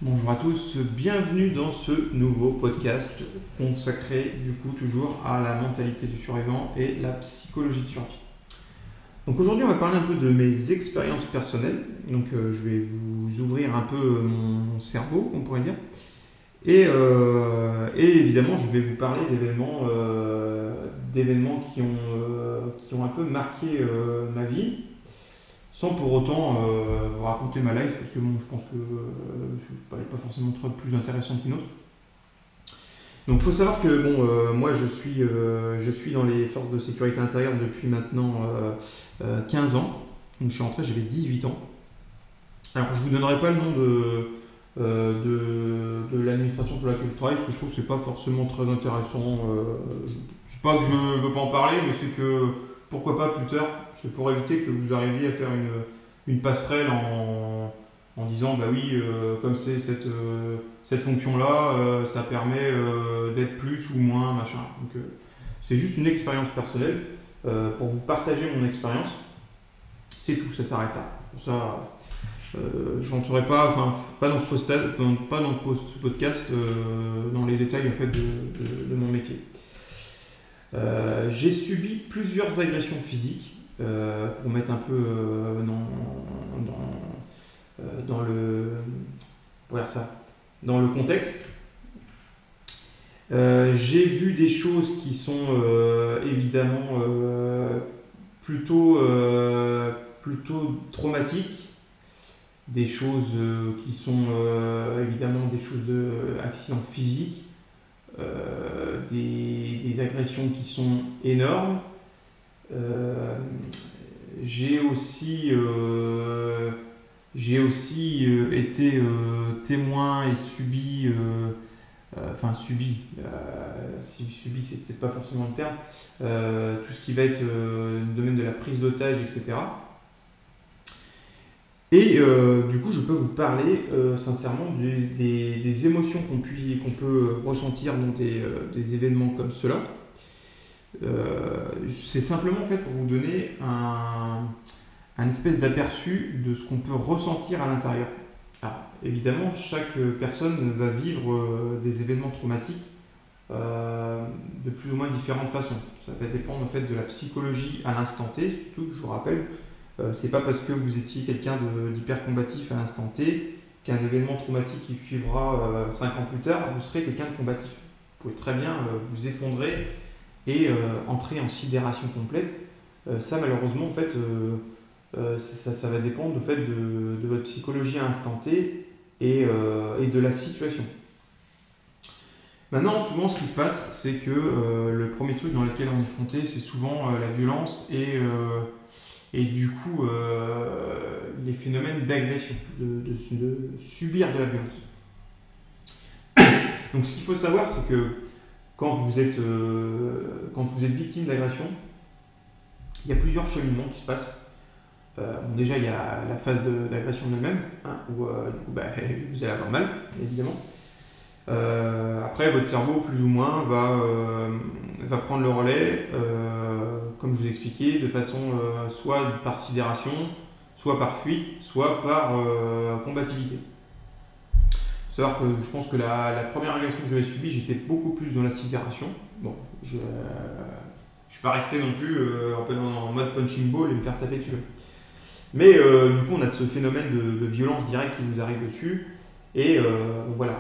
Bonjour à tous, bienvenue dans ce nouveau podcast consacré du coup toujours à la mentalité du survivant et la psychologie de survie. Donc aujourd'hui on va parler un peu de mes expériences personnelles, donc je vais vous ouvrir un peu mon cerveau on pourrait dire, et évidemment je vais vous parler d'événements qui ont un peu marqué ma vie, sans pour autant vous raconter ma life, parce que bon, je pense que je n'est pas forcément trop plus intéressante qu'une autre. Donc il faut savoir que bon, moi je suis dans les forces de sécurité intérieure depuis maintenant 15 ans. Donc je suis rentré, j'avais 18 ans. Alors je ne vous donnerai pas le nom de l'administration pour laquelle je travaille, parce que je trouve que c'est pas forcément très intéressant. Je sais pas que je ne veux pas en parler, mais c'est que pourquoi pas plus tard, c'est pour éviter que vous arriviez à faire une passerelle en disant bah oui, comme c'est cette fonction-là, ça permet d'être plus ou moins machin. Donc c'est juste une expérience personnelle pour vous partager mon expérience. C'est tout, ça s'arrête là. Pour ça, je rentrerai pas, enfin pas dans ce podcast, dans les détails en fait de mon métier. J'ai subi plusieurs agressions physiques pour mettre un peu dans le pour dire ça, dans le contexte. J'ai vu des choses qui sont évidemment plutôt traumatiques, des choses qui sont évidemment des choses d'accidents physiques, des agressions qui sont énormes. J'ai aussi été témoin et subi, si subi c'est peut-être pas forcément le terme, tout ce qui va être le domaine de la prise d'otage, etc. Et du coup, je peux vous parler sincèrement des émotions qu'on peut ressentir dans des événements comme cela. C'est simplement en fait pour vous donner un espèce d'aperçu de ce qu'on peut ressentir à l'intérieur. Alors, évidemment, chaque personne va vivre des événements traumatiques de plus ou moins différentes façons. Ça va dépendre en fait de la psychologie à l'instant T, surtout, je vous rappelle. C'est pas parce que vous étiez quelqu'un d'hyper combatif à l'instant T qu'un événement traumatique qui suivra 5 ans plus tard, vous serez quelqu'un de combatif. Vous pouvez très bien vous effondrer et entrer en sidération complète. Ça malheureusement en fait ça va dépendre en fait, de votre psychologie à l'instant T et de la situation. Maintenant, souvent, ce qui se passe, c'est que le premier truc dans lequel on est confronté, c'est souvent la violence et du coup les phénomènes d'agression, de subir de la violence. Donc ce qu'il faut savoir, c'est que quand vous êtes victime d'agression, il y a plusieurs cheminements qui se passent. Déjà, il y a la phase d'agression d'elle-même, hein, où du coup, vous allez avoir mal, évidemment. Après, votre cerveau, plus ou moins, va prendre le relais, comme je vous ai expliqué, de façon soit par sidération, soit par fuite, soit par combativité. Il faut savoir que je pense que la première agression que j'avais subie, j'étais beaucoup plus dans la sidération. Bon, je ne suis pas resté non plus en mode punching ball et me faire taper dessus. Mais du coup, on a ce phénomène de violence directe qui nous arrive dessus. Et voilà,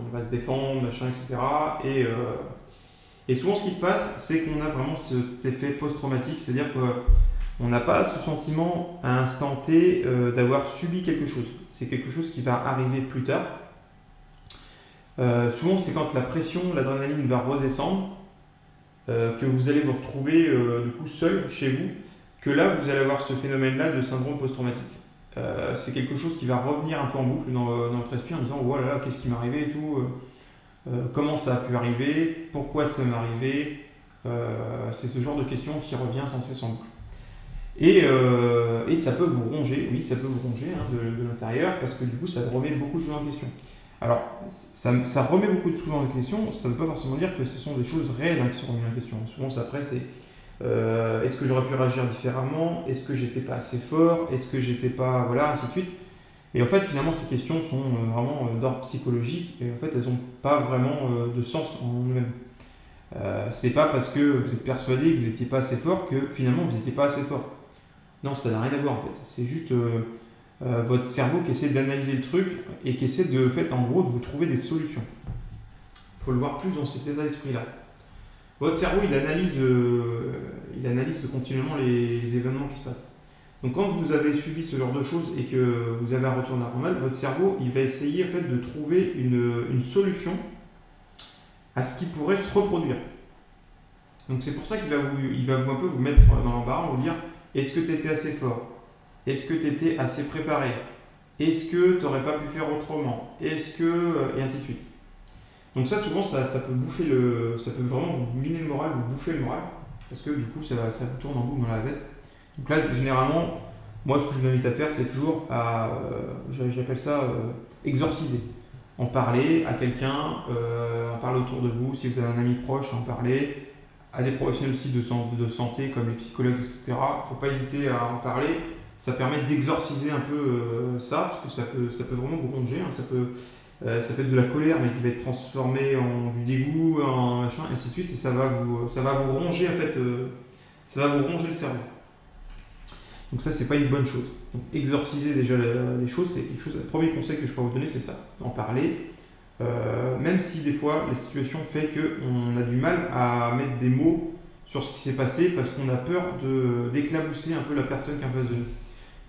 on va se défendre, machin, etc. Et souvent, ce qui se passe, c'est qu'on a vraiment cet effet post-traumatique, c'est-à-dire qu'on n'a pas ce sentiment à instant T d'avoir subi quelque chose. C'est quelque chose qui va arriver plus tard. Souvent, c'est quand la pression, l'adrénaline va redescendre, que vous allez vous retrouver du coup seul chez vous, que là, vous allez avoir ce phénomène-là de syndrome post-traumatique. C'est quelque chose qui va revenir un peu en boucle dans votre esprit en disant « Oh là là, qu'est-ce qui m'est arrivé et tout comment ça a pu arriver, pourquoi ça m'est arrivé ?» C'est ce genre de questions qui revient sans cesse en boucle. Et ça peut vous ronger, oui, ça peut vous ronger hein, de l'intérieur, parce que du coup, ça remet beaucoup de choses en question. Alors, ça remet beaucoup de choses en question, ça ne veut pas forcément dire que ce sont des choses réelles hein, qui sont remises en question. Souvent, après, c'est est-ce que j'aurais pu réagir différemment? Est-ce que j'étais pas assez fort? Est-ce que j'étais pas... Voilà, ainsi de suite. Et en fait, finalement, ces questions sont vraiment d'ordre psychologique et en fait, elles n'ont pas vraiment de sens en elles-mêmes. C'est pas parce que vous êtes persuadé que vous n'étiez pas assez fort que finalement vous n'étiez pas assez fort. Non, ça n'a rien à voir en fait. C'est juste votre cerveau qui essaie d'analyser le truc et qui essaie de, en fait, en gros, de vous trouver des solutions. Il faut le voir plus dans cet état d'esprit-là. Votre cerveau, il analyse continuellement les événements qui se passent. Donc quand vous avez subi ce genre de choses et que vous avez un retour normal, votre cerveau, il va essayer en fait de trouver une solution à ce qui pourrait se reproduire. Donc c'est pour ça qu'il va un peu vous mettre dans l'embarras, vous dire est-ce que tu étais assez fort? Est-ce que tu étais assez préparé? Est-ce que tu n'aurais pas pu faire autrement? Est-ce que... et ainsi de suite. Donc ça souvent ça peut ça peut vraiment vous miner le moral, vous bouffer le moral, parce que du coup ça vous tourne en boucle dans la tête. Donc là généralement, moi ce que je vous invite à faire c'est toujours j'appelle ça exorciser. En parler à quelqu'un, en parler autour de vous, si vous avez un ami proche, en parler, à des professionnels aussi de santé comme les psychologues, etc. Il ne faut pas hésiter à en parler. Ça permet d'exorciser un peu ça, parce que ça peut vraiment vous ronger. Hein. Ça peut être de la colère, mais qui va être transformée en du dégoût, en machin, et ainsi de suite, et ça va vous ronger, en fait, ça va vous ronger le cerveau. Donc ça, c'est pas une bonne chose. Donc exorciser déjà les choses, c'est quelque chose. Le premier conseil que je peux vous donner, c'est ça, d'en parler. Même si des fois la situation fait qu'on a du mal à mettre des mots sur ce qui s'est passé parce qu'on a peur d'éclabousser un peu la personne qui est en face de nous.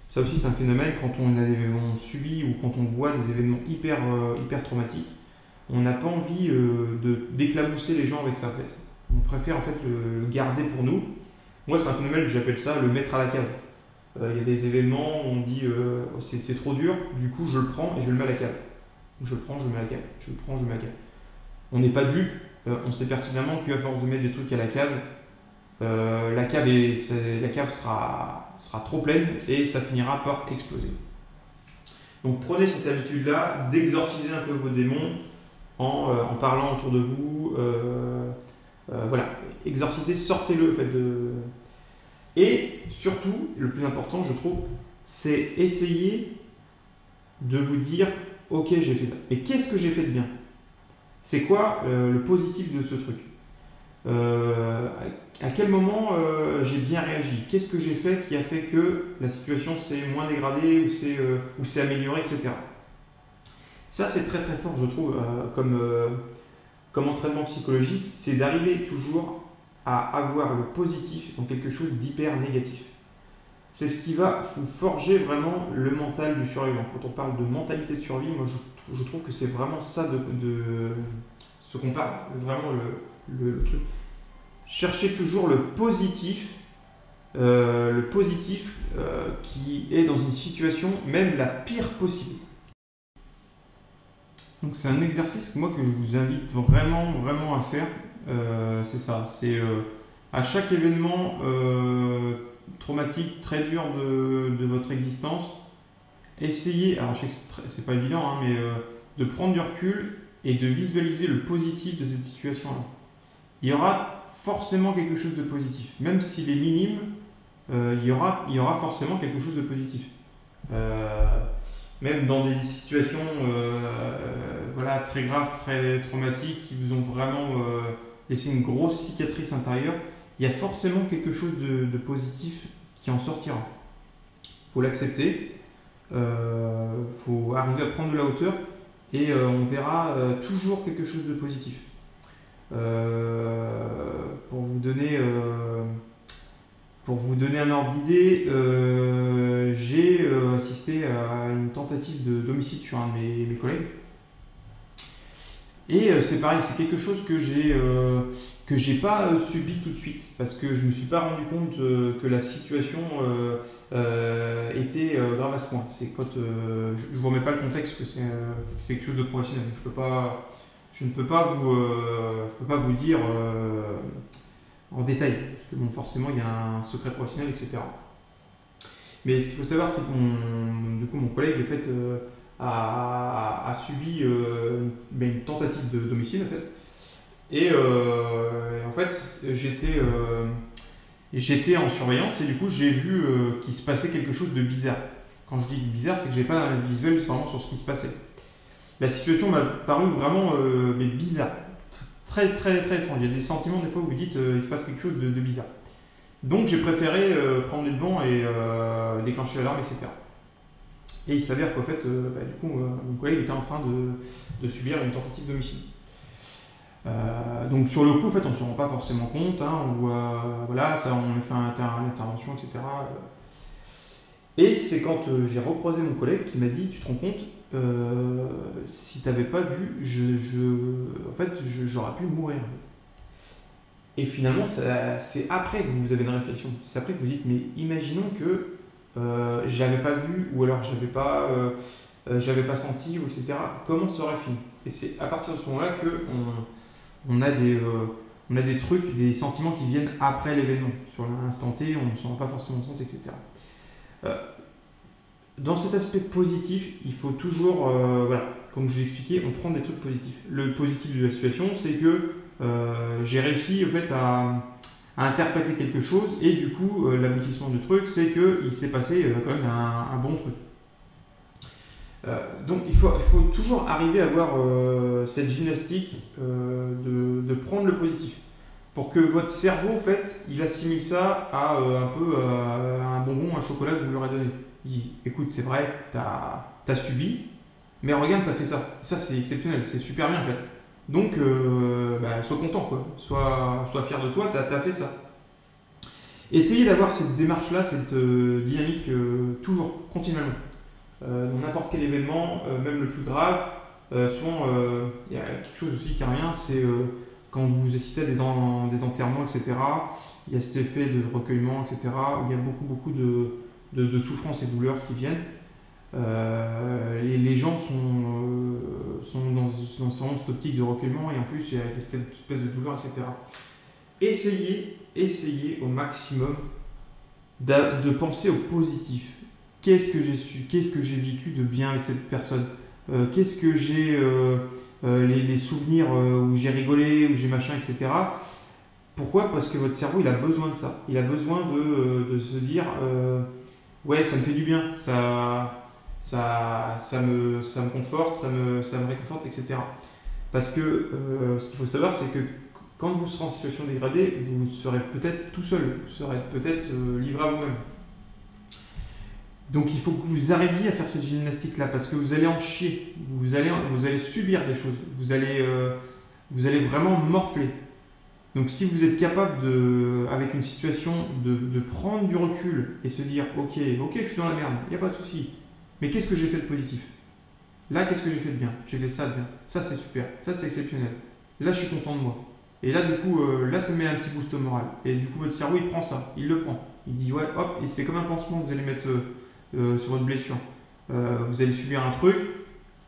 Ça aussi, c'est un phénomène quand on subit ou quand on voit des événements hyper traumatiques. On n'a pas envie d'éclabousser les gens avec ça, en fait. On préfère en fait le garder pour nous. Moi, c'est un phénomène que j'appelle ça le mettre à la cave. Il y a des événements où on dit c'est trop dur, du coup je le prends et je le mets à la cave. Je le prends, je le mets à la cave. Je le prends, je le mets à la cave. On n'est pas dupe, on sait pertinemment qu'à force de mettre des trucs à la cave, la cave sera trop pleine et ça finira par exploser. Donc prenez cette habitude-là d'exorciser un peu vos démons en parlant autour de vous. Voilà, exorcisez, sortez-le en fait de... Et surtout, le plus important, je trouve, c'est essayer de vous dire ok, j'ai fait ça. Mais qu'est-ce que j'ai fait de bien? C'est quoi le positif de ce truc? À quel moment j'ai bien réagi? Qu'est-ce que j'ai fait qui a fait que la situation s'est moins dégradée ou s'est améliorée, etc. Ça, c'est très très fort, je trouve, comme entraînement psychologique, c'est d'arriver toujours à avoir le positif dans quelque chose d'hyper négatif. C'est ce qui va vous forger vraiment le mental du survivant. Quand on parle de mentalité de survie, moi je trouve que c'est vraiment ça de ce qu'on parle, vraiment le truc. Cherchez toujours le positif qui est dans une situation même la pire possible. Donc c'est un exercice que je vous invite vraiment, vraiment à faire. C'est ça, c'est à chaque événement traumatique, très dur de votre existence, essayez, alors je sais que c'est pas évident, hein, mais de prendre du recul et de visualiser le positif de cette situation-là. Il y aura forcément quelque chose de positif, même s'il est minime, il y aura forcément quelque chose de positif. Même dans des situations voilà, très graves, très traumatiques, qui vous ont vraiment laissé une grosse cicatrice intérieure, il y a forcément quelque chose de positif qui en sortira. Il faut l'accepter, faut arriver à prendre de la hauteur et on verra toujours quelque chose de positif. Pour vous donner un ordre d'idée, j'ai assisté à une tentative d'homicide sur un de mes collègues. Et c'est pareil, c'est quelque chose que j'ai pas subi tout de suite parce que je me suis pas rendu compte que la situation était grave à ce point. C'est quand je vous remets pas le contexte que c'est quelque chose de professionnel. Je ne peux pas vous dire en détail parce que bon, forcément il y a un secret professionnel, etc. Mais ce qu'il faut savoir, c'est que mon collègue en fait a subi une tentative d'homicide en fait. Et en fait, j'étais en surveillance et du coup, j'ai vu qu'il se passait quelque chose de bizarre. Quand je dis bizarre, c'est que j'ai pas un visuel vraiment sur ce qui se passait. La situation m'a paru vraiment mais bizarre. Très très très étrange. Il y a des sentiments des fois où vous dites il se passe quelque chose de bizarre. Donc j'ai préféré prendre les devants et déclencher l'alarme, etc. Et il s'avère qu'en fait, du coup, mon collègue était en train de subir une tentative d'homicide. Donc sur le coup, en fait, on ne se rend pas forcément compte. Hein, on voit, voilà, ça, on a fait l'intervention, etc. Et c'est quand j'ai recroisé mon collègue qui m'a dit, tu te rends compte, si tu n'avais pas vu, en fait, j'aurais pu mourir. En fait. Et finalement, c'est après que vous avez une réflexion. C'est après que vous dites, mais imaginons que j'avais pas vu, ou alors j'avais pas senti, ou etc. Comment ça aurait fini? Et c'est à partir de ce moment-là qu'on a des trucs, des sentiments qui viennent après l'événement. Sur l'instant T, on ne s'en rend pas forcément compte, etc. Dans cet aspect positif, il faut toujours, voilà, comme je vous ai expliqué, on prend des trucs positifs. Le positif de la situation, c'est que j'ai réussi en fait, à interpréter quelque chose et du coup, l'aboutissement du truc, c'est qu'il s'est passé quand même un bon truc. Donc il faut toujours arriver à avoir cette gymnastique de prendre le positif. Pour que votre cerveau, en fait, il assimile ça à un peu un bonbon, un chocolat que vous lui aurez donné. Il dit, écoute, c'est vrai, t'as subi, mais regarde, t'as fait ça. Ça, c'est exceptionnel, c'est super bien, en fait. Donc, sois content, quoi. Sois fier de toi, t'as fait ça. Essayez d'avoir cette démarche-là, cette dynamique toujours, continuellement. Dans n'importe quel événement, même le plus grave, souvent, il y a quelque chose aussi qui revient, c'est quand vous assistez à des enterrements, etc. Il y a cet effet de recueillement, etc. où il y a beaucoup de souffrances et de douleurs qui viennent. Les gens sont dans cette optique de recueillement et en plus il y a cette espèce de douleur, etc. Essayez au maximum de penser au positif. Qu'est-ce que j'ai su? Qu'est-ce que j'ai vécu de bien avec cette personne? Qu'est-ce que j'ai les souvenirs où j'ai rigolé, où j'ai machin, etc. Pourquoi? Parce que votre cerveau il a besoin de ça. Il a besoin de se dire ouais, ça me fait du bien, ça me conforte, ça me réconforte, etc. Parce que ce qu'il faut savoir, c'est que quand vous serez en situation dégradée, vous serez peut-être tout seul, vous serez peut-être livré à vous-même. Donc il faut que vous arriviez à faire cette gymnastique-là, parce que vous allez en chier, vous allez subir des choses, vous allez vraiment morfler. Donc si vous êtes capable, avec une situation, de prendre du recul et se dire ok, je suis dans la merde, il n'y a pas de souci, mais qu'est-ce que j'ai fait de positif? Là, qu'est-ce que j'ai fait de bien? J'ai fait ça de bien, ça c'est super, ça c'est exceptionnel, là je suis content de moi. Et là du coup, là ça met un petit boost au moral. Et du coup votre cerveau il prend ça, il le prend. Il dit ouais, hop, et c'est comme un pansement que vous allez mettre sur votre blessure. Vous allez subir un truc,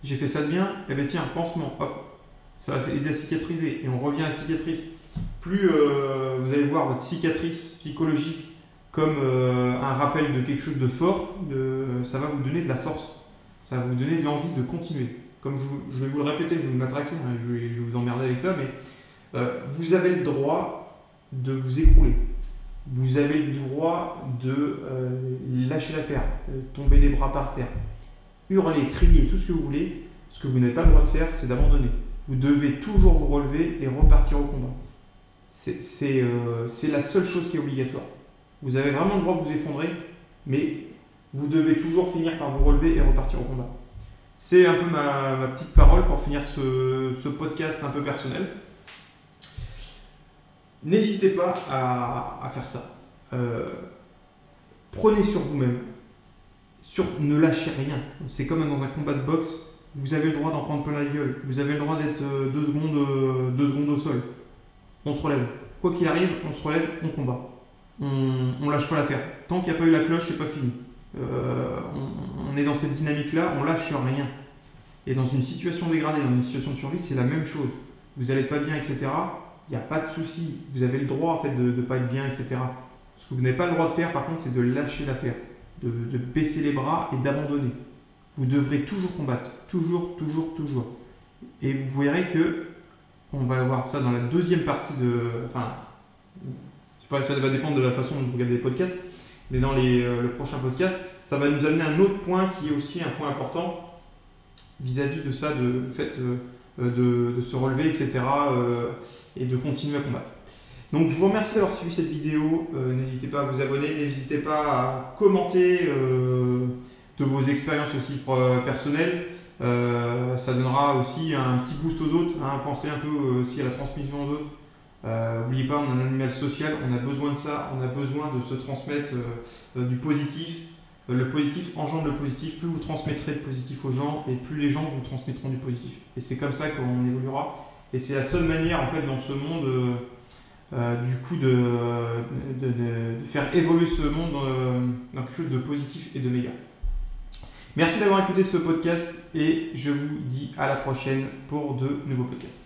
j'ai fait ça de bien, et bien tiens, pansement, hop, ça va aider à cicatriser. Et on revient à la cicatrice. Plus vous allez voir votre cicatrice psychologique comme un rappel de quelque chose de fort, ça va vous donner de la force, ça va vous donner de l'envie de continuer. Comme je vais vous le répéter, je vais vous m'attraquer, hein, je vais vous emmerder avec ça, mais vous avez le droit de vous écrouler. Vous avez le droit de lâcher l'affaire, tomber les bras par terre, hurler, crier, tout ce que vous voulez. Ce que vous n'avez pas le droit de faire, c'est d'abandonner. Vous devez toujours vous relever et repartir au combat. C'est la seule chose qui est obligatoire. Vous avez vraiment le droit de vous effondrer, mais vous devez toujours finir par vous relever et repartir au combat. C'est un peu ma petite parole pour finir ce podcast un peu personnel. N'hésitez pas à faire ça. Prenez sur vous-même. Ne lâchez rien. C'est comme dans un combat de boxe. Vous avez le droit d'en prendre plein la gueule. Vous avez le droit d'être 2 secondes au sol. On se relève. Quoi qu'il arrive, on se relève, on combat. On lâche pas l'affaire. Tant qu'il n'y a pas eu la cloche, c'est pas fini. On est dans cette dynamique-là, on lâche rien. Et dans une situation dégradée, dans une situation de survie, c'est la même chose. Vous n'allez pas bien, etc. Il n'y a pas de souci. Vous avez le droit en fait, de ne pas être bien, etc. Ce que vous n'avez pas le droit de faire, par contre, c'est de lâcher l'affaire. De baisser les bras et d'abandonner. Vous devrez toujours combattre. Toujours. Et vous verrez que on va voir ça dans la deuxième partie de... Enfin, je sais pas, ça va dépendre de la façon dont vous regardez les podcasts. mais dans le prochain podcast, ça va nous amener à un autre point qui est aussi un point important vis-à-vis de ça, le fait de se relever, etc. Et de continuer à combattre. Donc je vous remercie d'avoir suivi cette vidéo, n'hésitez pas à vous abonner, n'hésitez pas à commenter de vos expériences aussi personnelles, ça donnera aussi un petit boost aux autres, hein. Pensez un peu aussi à la transmission aux autres. N'oubliez pas, on est un animal social, on a besoin de ça, on a besoin de se transmettre du positif. Le positif engendre le positif, plus vous transmettrez de positif aux gens et plus les gens vous transmettront du positif. Et c'est comme ça qu'on évoluera. Et c'est la seule manière en fait dans ce monde du coup de faire évoluer ce monde dans quelque chose de positif et de meilleur. Merci d'avoir écouté ce podcast et je vous dis à la prochaine pour de nouveaux podcasts.